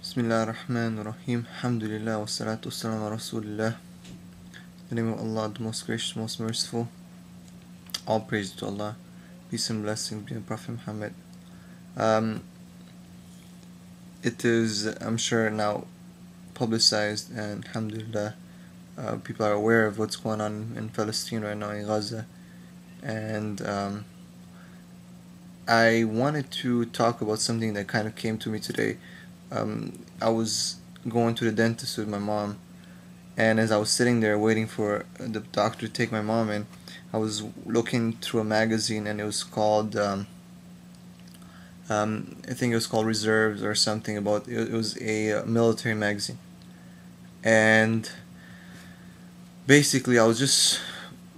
Bismillah ar-Rahman ar-Rahim. Alhamdulillah wa salatu wa salam ala Rasulillah. In the name of Allah, the most gracious, most merciful. All praise to Allah. Peace and blessings be on Prophet Muhammad. It is, I'm sure, now publicized, and alhamdulillah, people are aware of what's going on in Palestine right now, in Gaza. And I wanted to talk about something that kind of came to me today. I was going to the dentist with my mom, and as I was sitting there waiting for the doctor to take my mom in, I was looking through a magazine, and it was called I think it was called Reserves or something. About it was a military magazine, and basically I was just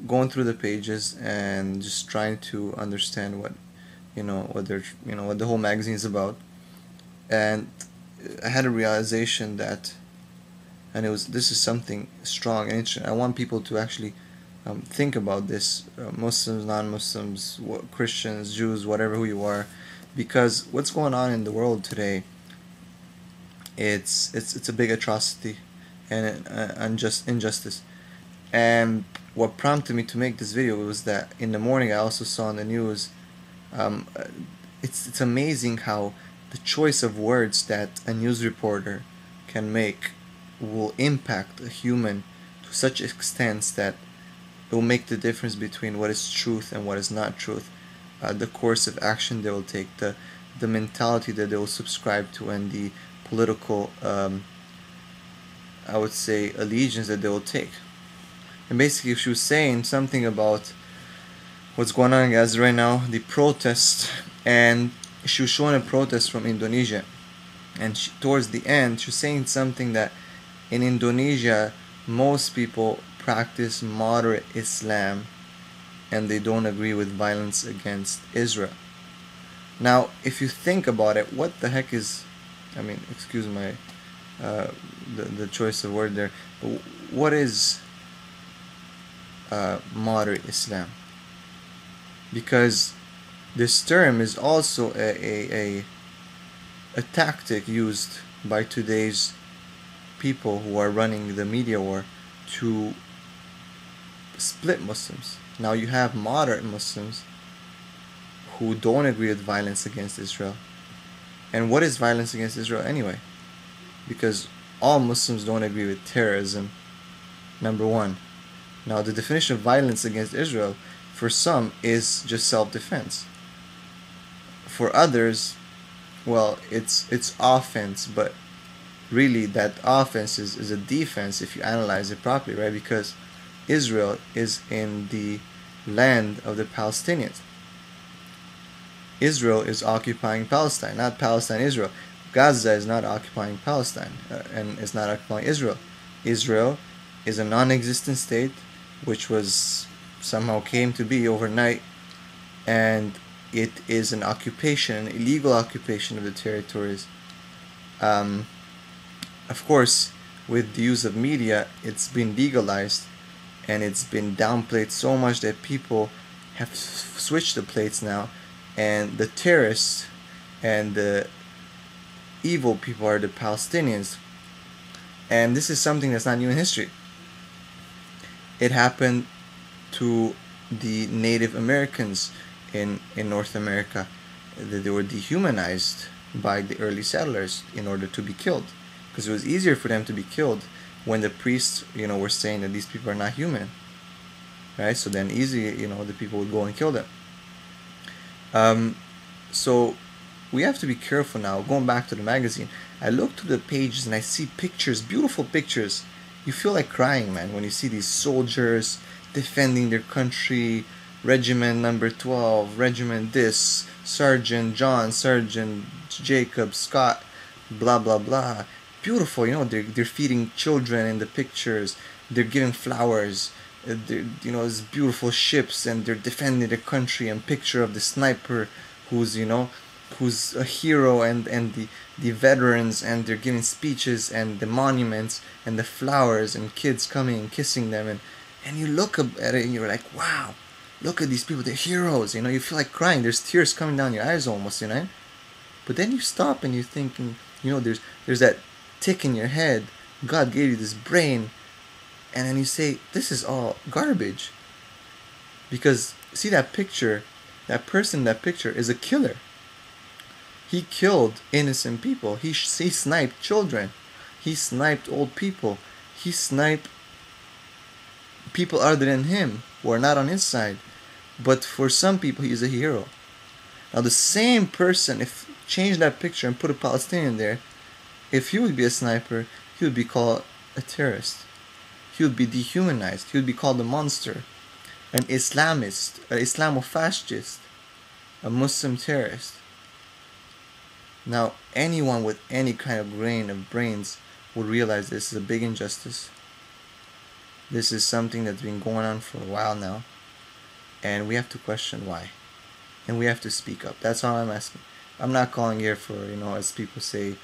going through the pages and just trying to understand what what the whole magazine is about. And I had a realization that, and this is something strong and interesting. I want people to actually think about this, Muslims, non-Muslims, Christians, Jews, whatever who you are, because what's going on in the world today, it's a big atrocity and injustice. And what prompted me to make this video was that in the morning I also saw on the news, it's amazing how the choice of words that a news reporter can make will impact a human to such extent that it will make the difference between what is truth and what is not truth, the course of action they will take, the mentality that they will subscribe to, and the political, I would say, allegiance that they will take. And basically, she was saying something about what's going on in Gaza right now, the protests, and she was showing a protest from Indonesia, and towards the end she was saying something that in Indonesia most people practice moderate Islam and they don't agree with violence against Israel. Now if you think about it, what the heck is, I mean, excuse my the choice of word there, but what is moderate Islam? Because this term is also a tactic used by today's people who are running the media war to split Muslims. Now you have moderate Muslims who don't agree with violence against Israel. And what is violence against Israel anyway? Because all Muslims don't agree with terrorism, number one. Now the definition of violence against Israel for some is just self-defense. For others, well, it's offense, but really that offense is a defense if you analyze it properly, right? Because Israel is in the land of the Palestinians. Israel is occupying Palestine, not Palestine Israel. Gaza is not occupying Palestine and is not occupying Israel. Israel is a non-existent state which was somehow came to be overnight, and it is an occupation, an illegal occupation of the territories. Of course, with the use of media, it's been legalized and it's been downplayed so much that people have switched the plates now, and the terrorists and the evil people are the Palestinians. And this is something that's not new in history. It happened to the Native Americans in North America, that they were dehumanized by the early settlers in order to be killed, because it was easier for them to be killed when the priests were saying that these people are not human, right? So then easily the people would go and kill them. So we have to be careful now. Going back to the magazine, I look to the pages and I see pictures, beautiful pictures. You feel like crying, man, when you see these soldiers defending their country. Regiment number 12, regiment this, Sergeant John, Sergeant Jacob, Scott, blah blah blah. Beautiful, they're feeding children in the pictures, they're giving flowers, there's beautiful ships, and they're defending their country, and picture of the sniper who's a hero, and the veterans, and they're giving speeches, and the monuments and the flowers, and kids coming and kissing them, and you look at it and you're like, wow, look at these people, they're heroes, you feel like crying, there's tears coming down your eyes almost, But then you stop and you're thinking, There's that tick in your head. God gave you this brain, and then you say, this is all garbage. Because see that picture, that person in that picture is a killer. He killed innocent people. He sniped children. He sniped old people. He sniped people other than him who are not on his side. But for some people, he is a hero. Now the same person, if change that picture and put a Palestinian there, if he would be a sniper, he would be called a terrorist. He would be dehumanized. He would be called a monster, an Islamist, an Islamofascist, a Muslim terrorist. Now, anyone with any kind of grain of brains would realize this is a big injustice. This is something that's been going on for a while now, and we have to question why, and we have to speak up. That's all I'm asking. I'm not calling here for, as people say,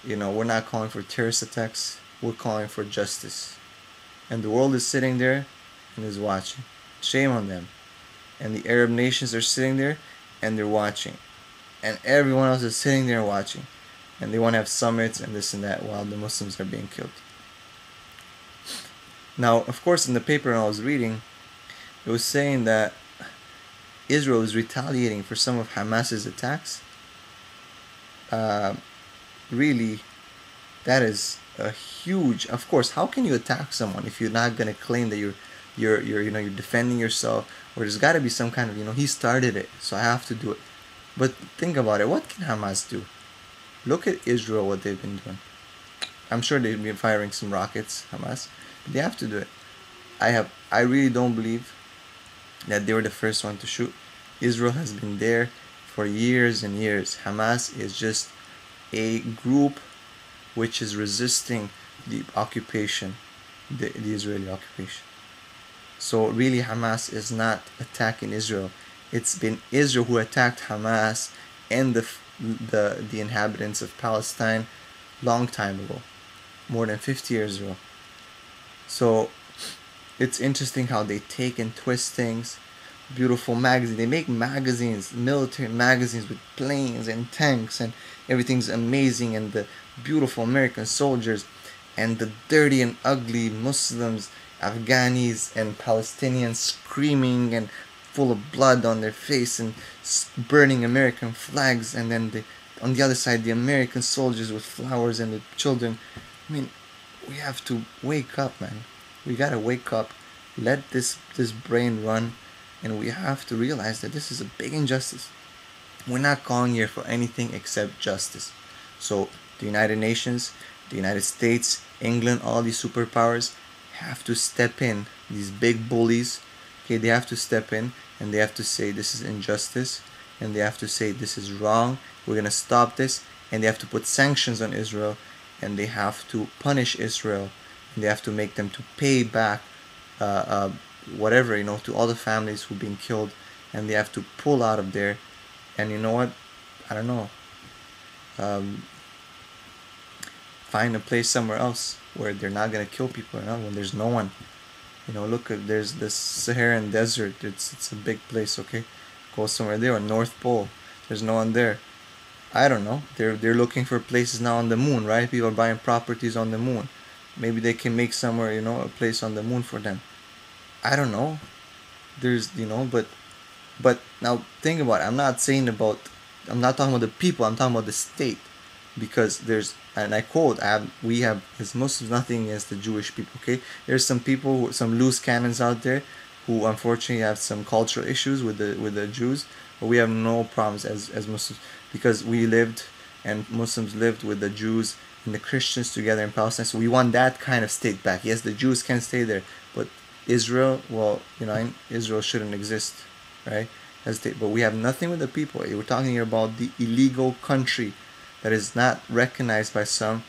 we're not calling for terrorist attacks. We're calling for justice. And the world is sitting there and is watching. Shame on them. And the Arab nations are sitting there and they're watching. And everyone else is sitting there watching. And they want to have summits and this and that while the Muslims are being killed. Now, of course, in the paper I was reading, it was saying that Israel is retaliating for some of Hamas's attacks. Really, that is a huge. Of course, how can you attack someone if you're not gonna claim that you're defending yourself, or there's got to be some kind of he started it, so I have to do it. But think about it. What can Hamas do? Look at Israel, what they've been doing. I'm sure they've been firing some rockets, Hamas, but they have to do it. I really don't believe that they were the first one to shoot. Israel has been there for years and years. Hamas is just a group which is resisting the occupation, the Israeli occupation. So really Hamas is not attacking Israel. It's been Israel who attacked Hamas and the inhabitants of Palestine long time ago, more than 50 years ago. So it's interesting how they take and twist things. Beautiful magazine. They make magazines, military magazines with planes and tanks, and everything's amazing, and the beautiful American soldiers and the dirty and ugly Muslims, Afghanis and Palestinians screaming and full of blood on their face and burning American flags, and then on the other side the American soldiers with flowers and the children. I mean, we have to wake up, man. We gotta wake up, let this brain run, and we have to realize that this is a big injustice. We're not calling here for anything except justice. So the United Nations, the United States, England, all these superpowers have to step in. These big bullies, okay, they have to step in and they have to say this is injustice, and they have to say this is wrong, we're going to stop this, and they have to put sanctions on Israel, and they have to punish Israel, and they have to make them to pay back whatever, to all the families who've been killed, and they have to pull out of there. And you know what, I don't know, find a place somewhere else where they're not gonna kill people, when there's no one. Look at, there's this Saharan desert, it's a big place, okay? Go somewhere there, or North Pole, there's no one there. I don't know, they're looking for places now on the moon, right? People are buying properties on the moon. Maybe they can make somewhere, a place on the moon for them. I don't know. There's, but now think about it. I'm not talking about the people, I'm talking about the state. Because there's, and I quote, we have, as Muslims, nothing against the Jewish people, okay? There's some people, some loose cannons out there who unfortunately have some cultural issues with the Jews, but we have no problems as Muslims, because we lived, and Muslims lived with the Jews and the Christians together in Palestine. So we want that kind of state back. Yes, the Jews can stay there, but Israel, well, Israel shouldn't exist, right? But we have nothing with the people. We're talking here about the illegal country that is not recognized by some,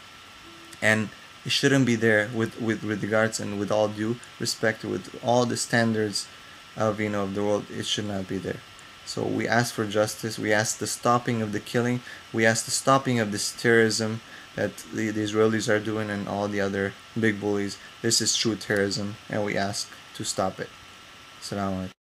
and it shouldn't be there with regards and with all due respect, with all the standards of of the world. It should not be there. So we ask for justice. We ask the stopping of the killing. We ask the stopping of this terrorism that the Israelis are doing, and all the other big bullies. This is true terrorism, and we ask to stop it. Assalamu alaikum.